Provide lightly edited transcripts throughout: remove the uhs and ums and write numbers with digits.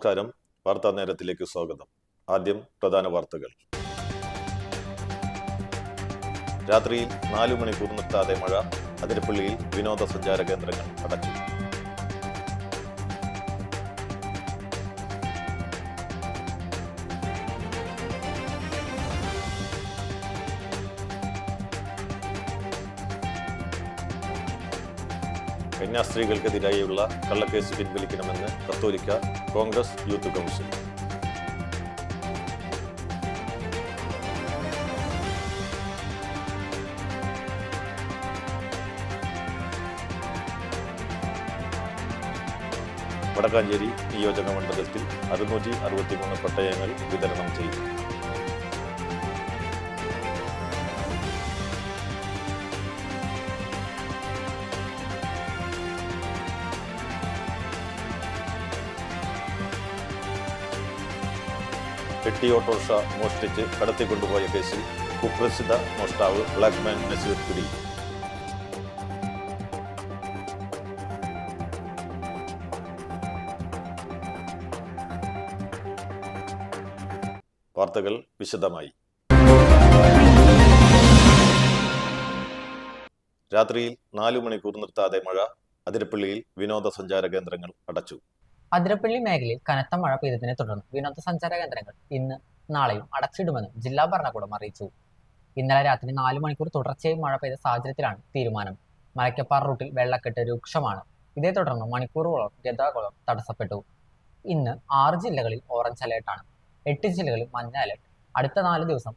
നമസ്കാരം. വാർത്താ നേരത്തിലേക്ക് സ്വാഗതം. ആദ്യം പ്രധാന വാർത്തകൾ. രാത്രിയിൽ 4 മണിക്കൂർ നിർത്താതെ മഴ. അതിരപ്പള്ളിയിൽ വിനോദസഞ്ചാര കേന്ദ്രങ്ങൾ അടച്ചു. കന്യാസ്ത്രീകൾക്കെതിരായുള്ള കള്ളക്കേസ് പിൻവലിക്കണമെന്ന് കത്തോലിക്ക കോൺഗ്രസ് യൂത്ത് കൗൺസിൽ. വടക്കാഞ്ചേരി നിയോജക മണ്ഡലത്തിൽ 663 പട്ടയങ്ങൾ വിതരണം ചെയ്തു. പെട്ടി ഓട്ടോറിക്ഷ മോഷ്ടിച്ച് കടത്തിക്കൊണ്ടുപോയ കേസിൽ കുപ്രസിദ്ധ മോഷ്ടാവ് ബ്ലാക്ക്മാൻ നസീർ പിടിയിൽ. വാർത്തകൾ വിശദമായി. രാത്രിയിൽ 4 മണിക്കൂർ നിർത്താതെ മഴ. അതിരപ്പള്ളിയിൽ വിനോദസഞ്ചാര കേന്ദ്രങ്ങൾ അടച്ചു. അതിരപ്പള്ളി മേഖലയിൽ കനത്ത മഴ പെയ്തതിനെ തുടർന്ന് വിനോദസഞ്ചാര കേന്ദ്രങ്ങൾ ഇന്ന് നാളെയും അടച്ചിടുമെന്ന് ജില്ലാ ഭരണകൂടം അറിയിച്ചു. ഇന്നലെ രാത്രി 4 മണിക്കൂർ തുടർച്ചയായി മഴ പെയ്ത സാഹചര്യത്തിലാണ് തീരുമാനം. മലക്കപ്പാറ റൂട്ടിൽ വെള്ളക്കെട്ട് രൂക്ഷമാണ്. ഇതേ തുടർന്ന് മണിക്കൂറുകളോളം ഗതാഗതം തടസ്സപ്പെട്ടു. ഇന്ന് 6 ജില്ലകളിൽ ഓറഞ്ച് അലേർട്ടാണ്. 8 ജില്ലകളിൽ മഞ്ഞ അലേർട്ട്. അടുത്ത 4 ദിവസം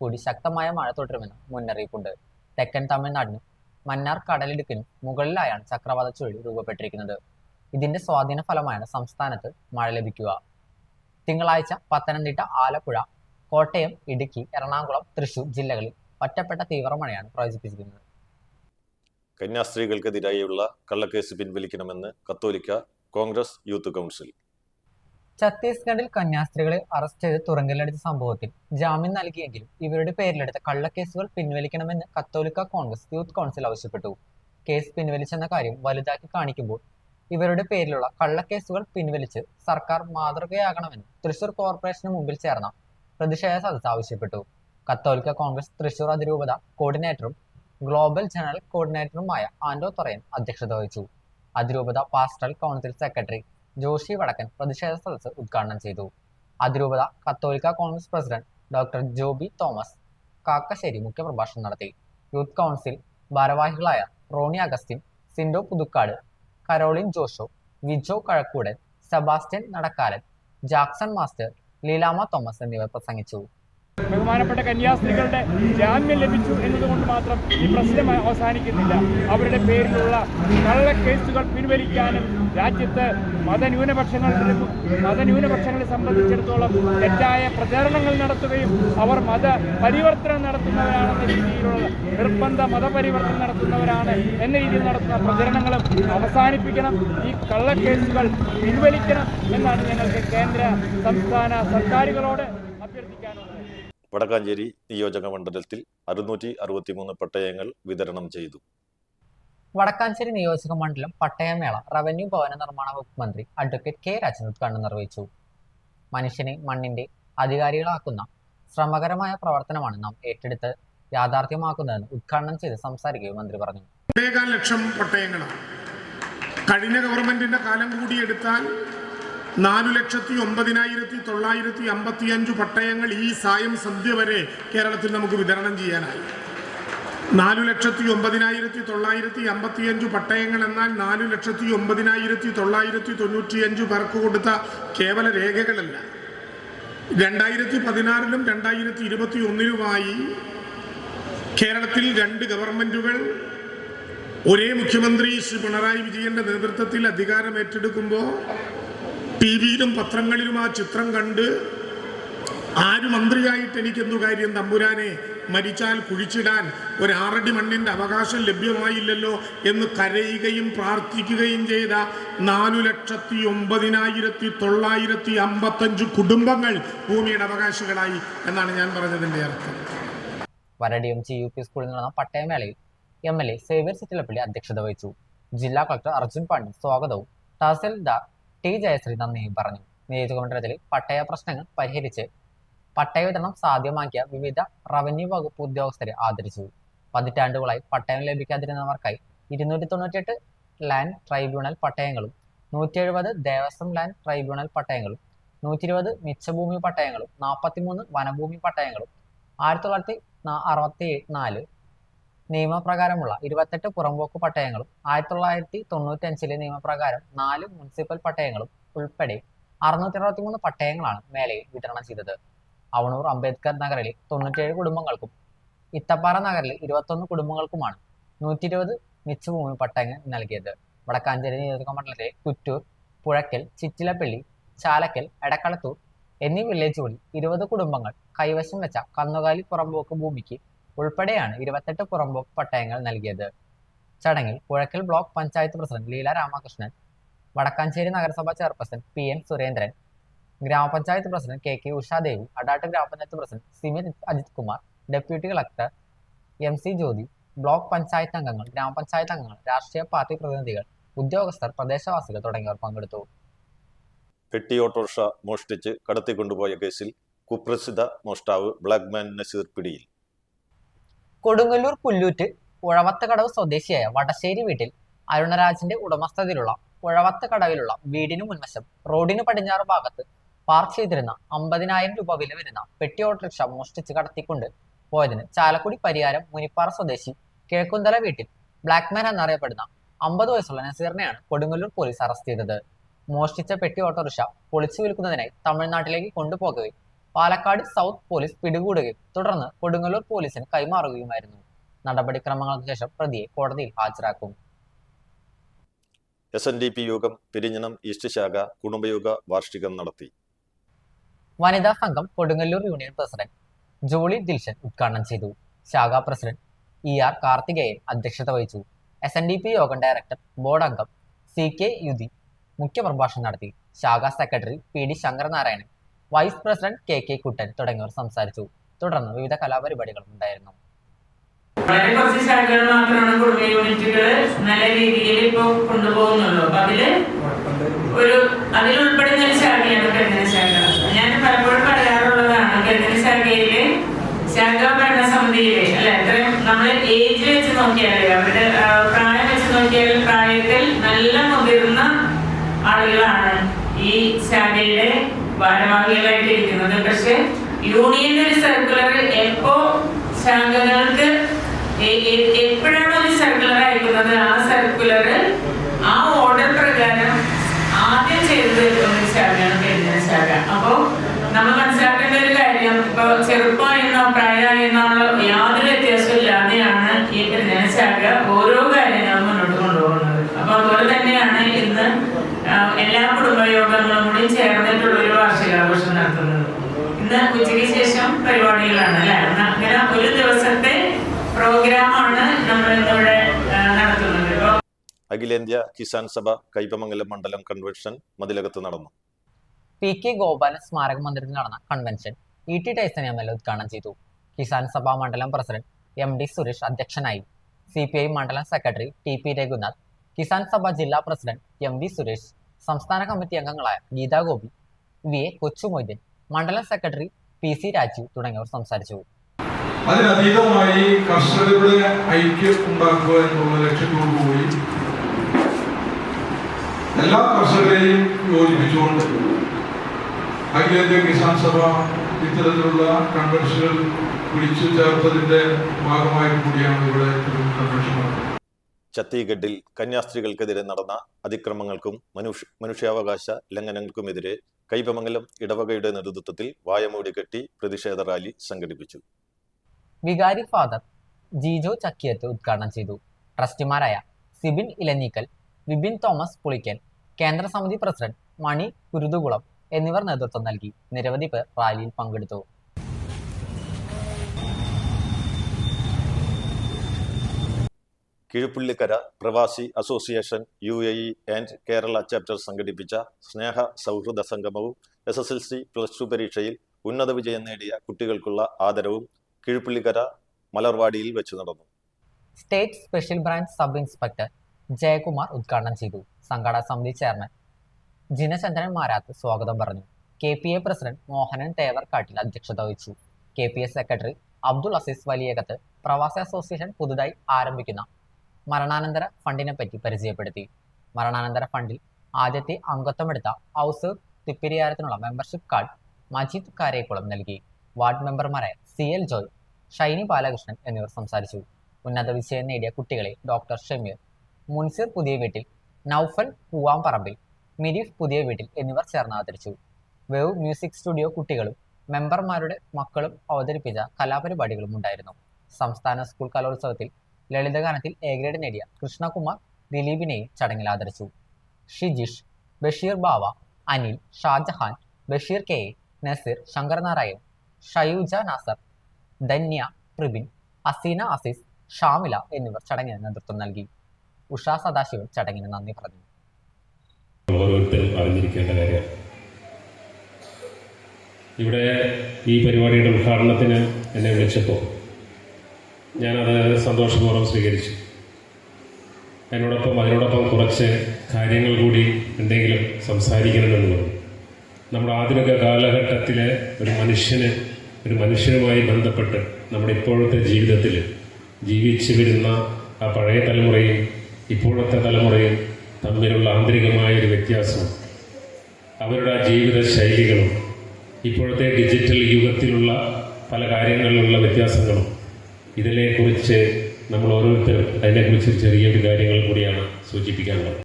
കൂടി ശക്തമായ മഴ തുടരുമെന്ന് മുന്നറിയിപ്പുണ്ട്. തെക്കൻ തമിഴ്നാടിനും മന്നാർ കടലിടുക്കിനും മുകളിലായാണ് ചക്രവാത ചുഴി രൂപപ്പെട്ടിരിക്കുന്നത്. ഇതിന്റെ സ്വാധീന ഫലമായാണ് സംസ്ഥാനത്ത് മഴ ലഭിക്കുക. തിങ്കളാഴ്ച പത്തനംതിട്ട, ആലപ്പുഴ, കോട്ടയം, ഇടുക്കി, എറണാകുളം, തൃശൂർ ജില്ലകളിൽ ഒറ്റപ്പെട്ട തീവ്ര മഴയാണ് പ്രവചിപ്പിച്ചിരിക്കുന്നത്. കന്യാസ്ത്രീകൾക്കെതിരായുള്ള കള്ളക്കേസ് പിൻവലിക്കണമെന്ന് കത്തോലിക്ക കോൺഗ്രസ് യൂത്ത് കൗൺസിൽ. ഛത്തീസ്ഗഡിൽ കന്യാസ്ത്രീകളെ അറസ്റ്റ് ചെയ്ത് തുറങ്കലിലടിച്ച സംഭവത്തിൽ ജാമ്യം നൽകിയെങ്കിലും ഇവരുടെ പേരിലെടുത്ത കള്ളക്കേസുകൾ പിൻവലിക്കണമെന്ന് കത്തോലിക്ക കോൺഗ്രസ് യൂത്ത് കൗൺസിൽ ആവശ്യപ്പെട്ടു. കേസ് പിൻവലിച്ചെന്ന കാര്യം വലുതാക്കി കാണിക്കുമ്പോൾ ഇവരുടെ പേരിലുള്ള കള്ളക്കേസുകൾ പിൻവലിച്ച് സർക്കാർ മാതൃകയാകണമെന്ന് തൃശൂർ കോർപ്പറേഷന് മുമ്പിൽ ചേർന്ന പ്രതിഷേധ സദസ്സ് ആവശ്യപ്പെട്ടു. കത്തോലിക്ക കോൺഗ്രസ് തൃശൂർ അതിരൂപത കോർഡിനേറ്ററും ഗ്ലോബൽ ജനറൽ കോർഡിനേറ്ററുമായ ആൻഡോ തൊറയൻ അധ്യക്ഷത വഹിച്ചു. അതിരൂപത പാസ്റ്ററൽ കൗൺസിൽ സെക്രട്ടറി ജോഷി വടക്കൻ പ്രതിഷേധ സദസ്സ് ഉദ്ഘാടനം ചെയ്തു. അതിരൂപത കത്തോലിക്ക Congress president doctor Joby Thomas Kakkassery മുഖ്യപ്രഭാഷണം നടത്തി. യൂത്ത് കൗൺസിൽ ഭാരവാഹികളായ റോണി അഗസ്റ്റിൻ, സിൻഡോ പുതുക്കാട്, കരോളിൻ ജോഷോ, വിജോ കഴക്കൂടൻ, സെബാസ്റ്റ്യൻ നടക്കാലൻ, ജാക്സൺ മാസ്റ്റർ, ലീലാമ തോമസ് എന്നിവർ പ്രസംഗിച്ചു. ബഹുമാനപ്പെട്ട കന്യാസ്ത്രീകളുടെ ജാമ്യം ലഭിച്ചു എന്നതുകൊണ്ട് മാത്രം ഈ പ്രശ്നം അവസാനിക്കുന്നില്ല. അവരുടെ പേരിലുള്ള കള്ളക്കേസുകൾ പിൻവലിക്കാനും രാജ്യത്ത് മതന്യൂനപക്ഷങ്ങളെ സംബന്ധിച്ചിടത്തോളം തെറ്റായ പ്രചാരണങ്ങൾ നടത്തുകയും അവർ മതപരിവർത്തനം നടത്തുന്നവരാണെന്ന രീതിയിലുള്ള നിർബന്ധ മതപരിവർത്തനം നടത്തുന്നവരാണ് എന്ന രീതിയിൽ നടത്തുന്ന പ്രചരണങ്ങളും അവസാനിപ്പിക്കണം. ഈ കള്ളക്കേസുകൾ പിൻവലിക്കണം എന്നാണ് ഞങ്ങൾക്ക് കേന്ദ്ര സംസ്ഥാന സർക്കാരുകളോട് അഭ്യർത്ഥിക്കാനുള്ളത്. വടക്കാഞ്ചേരി നിയോജക മണ്ഡലത്തിൽ 663 പട്ടയങ്ങൾ വിതരണം ചെയ്തു. വടക്കാഞ്ചേരി നിയോജക മണ്ഡലം പട്ടയമേള റവന്യൂ ഭവന നിർമ്മാണ വകുപ്പ് മന്ത്രി അഡ്വക്കേറ്റ് കെ രാജൻ ഉദ്ഘാടനം നിർവഹിച്ചു. മനുഷ്യനെ മണ്ണിന്റെ അധികാരികളാക്കുന്ന ശ്രമകരമായ പ്രവർത്തനമാണ് നാം ഏറ്റെടുത്ത് യാഥാർത്ഥ്യമാക്കുന്നതെന്ന് ഉദ്ഘാടനം ചെയ്ത് സംസാരിക്കുകയും മന്ത്രി പറഞ്ഞു. 1.5 ലക്ഷം പട്ടയങ്ങളാണ്. കഴിഞ്ഞ ഗവൺമെന്റിന്റെ കാലം കൂടി എടുത്താൽ 4,09,955 പട്ടയങ്ങൾ ഈ സായം സന്ധ്യ വരെ കേരളത്തിൽ നമുക്ക് വിതരണം ചെയ്യാനായി. 4,09,955 പട്ടയങ്ങൾ എന്നാൽ 4,09,995 പേർക്ക് കൊടുത്ത കേവല രേഖകളല്ല. 2016-ലും 2021-ലുമായി കേരളത്തിൽ 2 ഗവൺമെന്റുകൾ ഒരേ മുഖ്യമന്ത്രി ശ്രീ പിണറായി വിജയന്റെ നേതൃത്വത്തിൽ അധികാരം ഏറ്റെടുക്കുമ്പോൾ ടിവിയിലും പത്രങ്ങളിലും ആ ചിത്രം കണ്ട് ആര് മന്ത്രിയായിട്ട് എനിക്കെന്തു കാര്യം, തമ്പുരാനെ മരിച്ചാൽ കുഴിച്ചിടാൻ 6 അടി മണ്ണിന്റെ അവകാശം ലഭ്യമായില്ലല്ലോ എന്ന് കരയുകയും പ്രാർത്ഥിക്കുകയും ചെയ്ത 4,09,955 കുടുംബങ്ങൾ ഭൂമിയുടെ അവകാശികളായി എന്നാണ് ഞാൻ പറഞ്ഞതിന്റെ അർത്ഥം. വരടിയം GUP സ്കൂളിൽ നടന്ന പട്ടയമേളയിൽ MLA സേവ്യർ ചിറ്റിലപ്പള്ളി അധ്യക്ഷത വഹിച്ചു. ജില്ലാ കളക്ടർ അർജുൻ പാണ്ഡ്യൻ സ്വാഗതവും തഹസിൽദാർ T. ജയശ്രീ നന്ദിയും പറഞ്ഞു. നിയോജകമണ്ഡലത്തിൽ പട്ടയ പ്രശ്നങ്ങൾ പരിഹരിച്ച് പട്ടയ വിതരണം സാധ്യമാക്കിയ വിവിധ റവന്യൂ വകുപ്പ് ഉദ്യോഗസ്ഥരെ ആദരിച്ചു. പതിറ്റാണ്ടുകളായി പട്ടയം ലഭിക്കാതിരുന്നവർക്കായി 298 ലാൻഡ് ട്രൈബ്യൂണൽ പട്ടയങ്ങളും 170 ദേവസ്വം ലാൻഡ് ട്രൈബ്യൂണൽ പട്ടയങ്ങളും 120 മിച്ചഭൂമി പട്ടയങ്ങളും 43 വനഭൂമി പട്ടയങ്ങളും 1964 നിയമപ്രകാരമുള്ള 28 പുറമ്പോക്ക് പട്ടയങ്ങളും 1995 നിയമപ്രകാരം 4 മുനിസിപ്പൽ പട്ടയങ്ങളും ഉൾപ്പെടെ 663 പട്ടയങ്ങളാണ് മേളയിൽ വിതരണം ചെയ്തത്. അവണൂർ അംബേദ്കർ നഗറിലെ 97 കുടുംബങ്ങൾക്കും ഇത്തപ്പാറ നഗറിലെ 21 കുടുംബങ്ങൾക്കുമാണ് 120 മിച്ചഭൂമി പട്ടയങ്ങൾ നൽകിയത്. വടക്കാഞ്ചേരി നിയോജക മണ്ഡലത്തിലെ കുറ്റൂർ, പുഴയ്ക്കൽ, ചിറ്റിലപ്പള്ളി, ചാലക്കൽ, എടക്കളത്തൂർ എന്നീ വില്ലേജുകളിൽ 20 കുടുംബങ്ങൾ കൈവശം വെച്ച കന്നുകാലി പുറമ്പോക്ക് ഭൂമിക്ക് ഉൾപ്പെടെയാണ് 28 പുറമ്പോക്ക് പട്ടയങ്ങൾ നൽകിയത്. ചടങ്ങിൽ പുഴയ്ക്കൽ ബ്ലോക്ക് പഞ്ചായത്ത് പ്രസിഡന്റ് ലീല രാമകൃഷ്ണൻ, വടക്കാഞ്ചേരി നഗരസഭാ ചെയർപേഴ്സൺ PN സുരേന്ദ്രൻ, ഗ്രാമപഞ്ചായത്ത് president KK Ushadevi, Adat grama panchayat president Simith Ajith Kumar, deputy collector MC Jyothi, block panchayat അംഗങ്ങൾ, ഗ്രാമപഞ്ചായത്ത് അംഗങ്ങൾ, രാഷ്ട്രീയ പാർട്ടി പ്രതിനിധികൾ, ഉദ്യോഗസ്ഥർ, പ്രദേശവാസികൾ തുടങ്ങിയവർ പങ്കെടുത്തു. പെട്ടി ഓട്ടോറിക്ഷ മോഷ്ടിച്ച് കടത്തിക്കൊണ്ടുപോയ കേസിൽ കുപ്രസിദ്ധ മോഷ്ടാവ് ബ്ലാക്ക്മാൻ നസീർ പിടിയിൽ. കൊടുങ്ങല്ലൂർ പുല്ലൂറ്റ് ഉഴവത്തുകടവ് സ്വദേശിയായ വടശ്ശേരി വീട്ടിൽ അരുണരാജിന്റെ ഉടമസ്ഥതയിലുള്ള ഉഴവത്തുകടവിലുള്ള വീടിനു മുൻവശം റോഡിന് പടിഞ്ഞാറ് ഭാഗത്ത് പാർക്ക് ചെയ്തിരുന്ന 50,000 രൂപ വില വരുന്ന പെട്ടി ഓട്ടോറിക്ഷ മോഷ്ടിച്ച് കടത്തിക്കൊണ്ട് പോയതിന് ചാലക്കുടി പരിയാരം മുനിപ്പാറ സ്വദേശി കിഴക്കുന്തല വീട്ടിൽ ബ്ലാക്ക്മാൻ എന്നറിയപ്പെടുന്ന 50 വയസ്സുള്ള നസീറിനെയാണ് കൊടുങ്ങല്ലൂർ പോലീസ് അറസ്റ്റ് ചെയ്തത്. മോഷ്ടിച്ച പെട്ടി ഓട്ടോറിക്ഷ പൊളിച്ചു വിൽക്കുന്നതിനായി തമിഴ്നാട്ടിലേക്ക് കൊണ്ടുപോകുകയും പാലക്കാട് സൗത്ത് പോലീസ് പിടികൂടുകയും തുടർന്ന് കൊടുങ്ങല്ലൂർ പോലീസിന് കൈമാറുകയുമായിരുന്നു. നടപടിക്രമങ്ങൾക്ക് ശേഷം പ്രതിയെ കോടതിയിൽ ഹാജരാക്കും. SNDP യോഗം പെരിഞ്ഞനം ഈസ്റ്റ് ശാഖ കുടുംബയോഗ വാർഷികം നടത്തി. വനിതാ സംഘം കൊടുങ്ങല്ലൂർ യൂണിയൻ പ്രസിഡന്റ് ജോളി ദിൽഷൻ ഉദ്ഘാടനം ചെയ്തു. ശാഖാ പ്രസിഡന്റ് ER കാർത്തികേയൻ അധ്യക്ഷത വഹിച്ചു. SNDP യോഗം ഡയറക്ടർ ബോർഡ് അംഗം CK യുതി മുഖ്യപ്രഭാഷണം നടത്തി. ശാഖാ secretary PD Sankaranarayanan, vice president KK Kuttan തുടങ്ങിയവർ സംസാരിച്ചു. തുടർന്ന് വിവിധ കലാപരിപാടികളും ഉണ്ടായിരുന്നു. വളരെ കുറച്ച് ശാഖകൾ മാത്രമാണ് കുടുംബ യൂണിറ്റുകൾ നല്ല രീതിയിൽ ഇപ്പോൾ കൊണ്ടുപോകുന്നുള്ളൂ. അപ്പൊ അതിൽ ഉൾപ്പെടുന്ന ഒരു ശാഖയാണ് പെരുന്നന ശാഖ. ഞാൻ പലപ്പോഴും പറയാറുള്ളതാണ്, പെരുന്നന ശാഖയില് ശാഖാ ഭരണസമിതിയില് എത്രയും നമ്മൾ ഏജ് വെച്ച് നോക്കിയാൽ, അവരുടെ പ്രായം വെച്ച് നോക്കിയാൽ പ്രായത്തിൽ നല്ല മുതിർന്ന ആളുകളാണ് ഈ ശാഖയുടെ ഭാരവാഹികളായിട്ട് ഇരിക്കുന്നത്. പക്ഷെ യൂണിയൻ ഒരു സർക്കുലർ എപ്പോ ശാഖകൾക്ക് എപ്പോഴാണ് ഒരു സർക്കുലർ അയക്കുന്നത്, ആ സർക്കുലർ ആ ഓർഡർ പ്രകാരം ആദ്യം ചെയ്തു തീർക്കുന്ന ഒരു ശാഖയാണ് പെരുന്നന ശാഖ. അപ്പോ നമ്മൾ മനസ്സിലാക്കേണ്ട ഒരു കാര്യം, ഇപ്പൊ ചെറുപ്പമായിരുന്നോ പ്രായമായിരുന്നോ യാതൊരു വ്യത്യാസവും ഇല്ലാതെയാണ് ഈ പെരുന്നന ശാഖ ഓരോ കാര്യങ്ങളും മുന്നോട്ട് കൊണ്ടുപോകുന്നത്. അപ്പൊ അതുപോലെ തന്നെയാണ് ഇന്ന് എല്ലാ കുടുംബയോഗങ്ങളും കൂടി ചേർന്നിട്ടുള്ള ഒരു വാർഷികാഘോഷം നടത്തുന്നത്. ഇന്ന് ഉച്ചയ്ക്ക് ശേഷം പരിപാടികളാണ് അല്ലെ, അങ്ങനെ ഒരു ദിവസത്തെ പ്രോഗ്രാമാണ് നമ്മൾ ഇന്നിവിടെ നടത്തുന്നത്. അഖിലേന്ത്യാ കിസാൻ സഭ കൈപ്പമംഗലം മണ്ഡലം കൺവെൻഷൻ മതിലകത്ത് നടന്നു. PK ഗോപാലൻ സ്മാരക മന്ദിരത്തിൽ നടന്ന കൺവെൻഷൻ ET ടൈസൺ MLA ഉദ്ഘാടനം ചെയ്തു. കിസാൻ സഭ മണ്ഡലം പ്രസിഡന്റ് MD സുരേഷ് അധ്യക്ഷനായി. CPI മണ്ഡലം സെക്രട്ടറി TP രഘുനാഥ്, കിസാൻ സഭ ജില്ലാ പ്രസിഡന്റ് MV സുരേഷ്, സംസ്ഥാന കമ്മിറ്റി അംഗങ്ങളായ ഗീതാ ഗോപി, VA കൊച്ചുമൊയ്തീൻ, മണ്ഡലം സെക്രട്ടറി PC രാജീവ് തുടങ്ങിയവർ സംസാരിച്ചു. അതിനതീതമായി കർഷകരുടെ ഐക്യം ഉണ്ടാക്കുക എന്നുള്ള ലക്ഷ്യത്തോടുകൂടി എല്ലാ കർഷകരെയും യോജിപ്പിച്ചുകൊണ്ട് അഖിലേന്ത്യാ കിസാൻ സഭ ഇത്തരത്തിലുള്ള കൺവെൻഷനുകൾ വിളിച്ചു ചേർത്തതിന്റെ ഭാഗമായി കൂടിയാണ് ഇവിടെ കൺവെൻഷൻ നടത്തുന്നത്. ഛത്തീസ്ഗഡിൽ കന്യാസ്ത്രീകൾക്കെതിരെ നടന്ന അതിക്രമങ്ങൾക്കും മനുഷ്യാവകാശ ലംഘനങ്ങൾക്കുമെതിരെ കൈപ്പമംഗലം ഇടവകയുടെ നേതൃത്വത്തിൽ വായമൂടി കെട്ടി പ്രതിഷേധ റാലി സംഘടിപ്പിച്ചു. വികാരി ഫാദർ ജിജോ ചക്കിയത്ത് ഉദ്ഘാടനം ചെയ്തു. ട്രസ്റ്റിമാരായ സിബിൻ ഇലഞ്ഞിക്കൽ, വിപിൻ തോമസ് പുളിക്കൽ, കേന്ദ്ര സമിതി പ്രസിഡന്റ് മണി കുരുതുകുളം എന്നിവർ നേതൃത്വം നൽകി. നിരവധി പേർ റാലിയിൽ പങ്കെടുത്തു. കിഴുപ്പുള്ളിക്കര പ്രവാസി association UAE and Kerala chapter സംഘടിപ്പിച്ച സ്നേഹ സൗഹൃദ സംഗമവും SSLC +2 പരീക്ഷയിൽ ഉന്നത വിജയം നേടിയ കുട്ടികൾക്കുള്ള ആദരവും കിഴുപ്പുള്ളിക്കര മലർവാടിയിൽ വെച്ച് നടന്നു. State special branch sub inspector Jayakumar ഉദ്ഘാടനം ചെയ്തു. സംഘാടക സമിതി ചെയർമാൻ ജിനചന്ദ്രൻ മാരാത്ത് സ്വാഗതം പറഞ്ഞു. KPA പ്രസിഡന്റ് മോഹനൻ തേവർക്കാട്ടിൽ അധ്യക്ഷത വഹിച്ചു. KPA സെക്രട്ടറി അബ്ദുൾ അസീസ് വലിയകത്ത് പ്രവാസി അസോസിയേഷൻ പുതുതായി ആരംഭിക്കുന്ന മരണാനന്തര ഫണ്ടിനെപ്പറ്റി പരിചയപ്പെടുത്തി. മരണാനന്തര ഫണ്ടിൽ ആദ്യത്തെ അംഗത്വമെടുത്ത ഔസ് തിപ്പിരിയാരത്തിനുള്ള മെമ്പർഷിപ്പ് കാർഡ് മജീദ് കാരേക്കുളം നൽകി. വാർഡ് മെമ്പർമാരായ CL ജോയ്, ഷൈനി ബാലകൃഷ്ണൻ എന്നിവർ സംസാരിച്ചു. ഉന്നത വിജയം നേടിയ കുട്ടികളെ ഡോക്ടർ ഷമീർ, മുൻസിർ പുതിയ വീട്ടിൽ, നൌഫൽ പൂവാംപറമ്പിൽ, മിരീഫ് പുതിയ വീട്ടിൽ എന്നിവർ ചേർന്ന് ആദരിച്ചു. വേവ് മ്യൂസിക് സ്റ്റുഡിയോ കുട്ടികളും മെമ്പർമാരുടെ മക്കളും അവതരിപ്പിച്ച കലാപരിപാടികളും ഉണ്ടായിരുന്നു. സംസ്ഥാന സ്കൂൾ കലോത്സവത്തിൽ ലളിതഗാനത്തിൽ A ഗ്രേഡ് നേടിയ കൃഷ്ണകുമാർ ദിലീപിനെയും ചടങ്ങിൽ ആദരിച്ചു. ഷിജിഷ്, ബഷീർ ബാവ, അനിൽ, ഷാജഹാൻ, ബഷീർ KA, നസീർ, ശങ്കർ നാരായൺ, ഷയൂജ നാസർ, ധന്യ, പ്രിബിൻ, അസീന അസീസ്, ഷാമില എന്നിവർ ചടങ്ങിന് നേതൃത്വം നൽകി. ഉഷ സദാശിവൻ ചടങ്ങിന് നന്ദി പറഞ്ഞു. ഓരോരുത്തരും അറിഞ്ഞിരിക്കേണ്ട കാര്യം. ഇവിടെ ഈ പരിപാടിയുടെ ഉദ്ഘാടനത്തിന് എന്നെ വിളിച്ചപ്പോൾ ഞാനത് സന്തോഷപൂർവ്വം സ്വീകരിച്ചു. അതിനോടൊപ്പം കുറച്ച് കാര്യങ്ങൾ കൂടി എന്തെങ്കിലും സംസാരിക്കണമെന്ന് പറഞ്ഞു. നമ്മുടെ ആധുനിക കാലഘട്ടത്തിലെ ഒരു മനുഷ്യനുമായി ബന്ധപ്പെട്ട് നമ്മുടെ ഇപ്പോഴത്തെ ജീവിതത്തിൽ ജീവിച്ചു വരുന്ന ആ പഴയ തലമുറയും ഇപ്പോഴത്തെ തലമുറയും തമ്മിലുള്ള ആന്തരികമായൊരു വ്യത്യാസം, അവരുടെ ആ ജീവിത ശൈലികളും ഇപ്പോഴത്തെ ഡിജിറ്റൽ യുഗത്തിലുള്ള പല കാര്യങ്ങളിലുള്ള വ്യത്യാസങ്ങളും, ഇതിനെക്കുറിച്ച് നമ്മൾ ഓരോരുത്തരും അതിനെക്കുറിച്ച് ചെറിയൊരു കാര്യങ്ങൾ കൂടിയാണ് സൂചിപ്പിക്കാനുള്ളത്.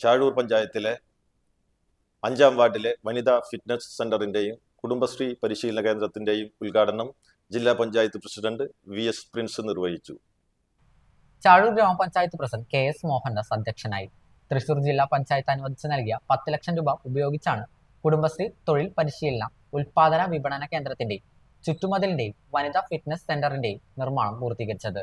ചാഴൂർ പഞ്ചായത്തിലെ 5-ാം വാർഡിലെ വനിതാ ഫിറ്റ്നസ് സെന്ററിന്റെയും കുടുംബശ്രീ പരിശീലന കേന്ദ്രത്തിന്റെയും ഉദ്ഘാടനം ജില്ലാ പഞ്ചായത്ത് പ്രസിഡന്റ് VS പ്രിൻസ് നിർവഹിച്ചു. ചാഴൂർ ഗ്രാമപഞ്ചായത്ത് പ്രസിഡന്റ് KS മോഹൻദാസ് അധ്യക്ഷനായി. തൃശൂർ ജില്ലാ പഞ്ചായത്ത് അനുവദിച്ചു നൽകിയ 10 ലക്ഷം രൂപ ഉപയോഗിച്ചാണ് കുടുംബശ്രീ തൊഴിൽ പരിശീലന ഉൽപാദന വിപണന കേന്ദ്രത്തിന്റെയും ചുറ്റുമതിലിന്റെയും വനിതാ ഫിറ്റ്നസ് സെന്ററിന്റെയും നിർമ്മാണം പൂർത്തീകരിച്ചത്.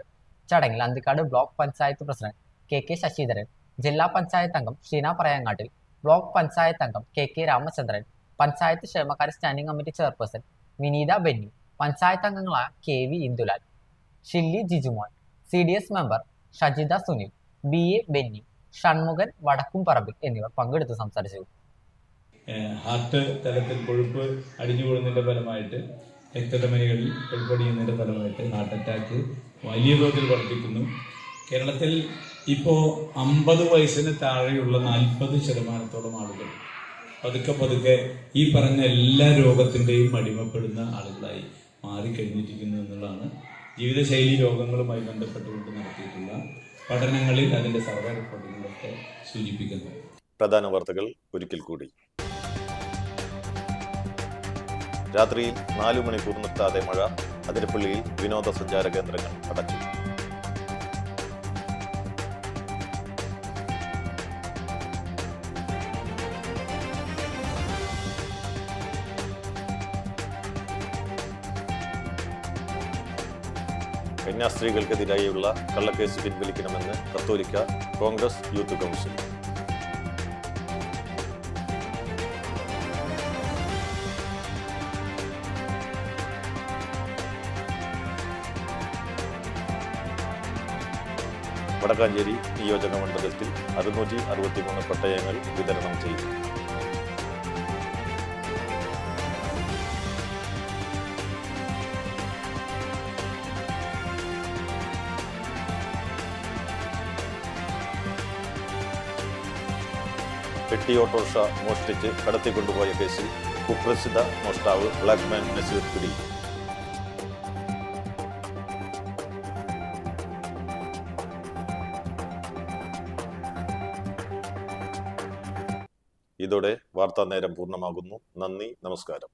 ചടങ്ങിൽ Anthikad block panchayat president KK Sasidharan, ജില്ലാ പഞ്ചായത്ത് അംഗം ഷീന പറയങ്ങാട്ടിൽ, ബ്ലോക്ക് പഞ്ചായത്ത് അംഗം KK രാമചന്ദ്രൻ, പഞ്ചായത്ത് ക്ഷേമകാര്യ സ്റ്റാൻഡിംഗ് കമ്മിറ്റി ചെയർപേഴ്സൺ വിനീത ബെന്നി, പഞ്ചായത്ത് അംഗങ്ങളായ KV Indulal, Shilly Jijumon, CDS member Shajitha Sunil, BA Benny, Shanmughan Vadakkumparambil എന്നിവർ പങ്കെടുത്ത് സംസാരിച്ചു. ഹാർട്ട് തലത്തിൽ കൊഴുപ്പ് അടിഞ്ഞുകൂടുന്നതിൻ്റെ ഫലമായിട്ട് രക്തധമനികളിൽ കൊഴുപ്പടിയുന്നതിൻ്റെ ഫലമായിട്ട് ഹാർട്ട് അറ്റാക്ക് വലിയ തോതിൽ വർദ്ധിക്കുന്നു. കേരളത്തിൽ ഇപ്പോൾ 50 വയസ്സിന് താഴെയുള്ള 40% ആളുകൾ പതുക്കെ ഈ പറഞ്ഞ എല്ലാ രോഗത്തിൻ്റെയും അടിമപ്പെടുന്ന ആളുകളായി മാറിക്കഴിഞ്ഞിരിക്കുന്നു എന്നുള്ളതാണ് ജീവിതശൈലി രോഗങ്ങളുമായി ബന്ധപ്പെട്ടുകൊണ്ട് നടത്തിയിട്ടുള്ള പഠനങ്ങളിൽ അതിൻ്റെ സർവേ റിപ്പോർട്ടുകളൊക്കെ സൂചിപ്പിക്കുന്നത്. പ്രധാന വാർത്തകൾ ഒരിക്കൽ കൂടി. രാത്രിയിൽ 4 മണിക്കൂർ നിർത്താതെ മഴ. അതിരപ്പള്ളിയിൽ വിനോദസഞ്ചാര കേന്ദ്രങ്ങൾ അടച്ചു. കന്യാസ്ത്രീകൾക്കെതിരായുള്ള കള്ളക്കേസ് പിൻവലിക്കണമെന്ന് കത്തോലിക്ക കോൺഗ്രസ് യൂത്ത് കൗൺസിൽ. വടക്കാഞ്ചേരി നിയോജക മണ്ഡലത്തിൽ 663 പട്ടയങ്ങൾ വിതരണം ചെയ്തു. പെട്ടി ഓട്ടോറിക്ഷ മോഷ്ടിച്ച് കടത്തിക്കൊണ്ടുപോയ കേസിൽ കുപ്രസിദ്ധ മോഷ്ടാവ് ബ്ലാക്ക്മാൻ നസീർ പിടി. ഇതോടെ വാർത്താ നേരം പൂർണ്ണമാകുന്നു. നന്ദി, നമസ്കാരം.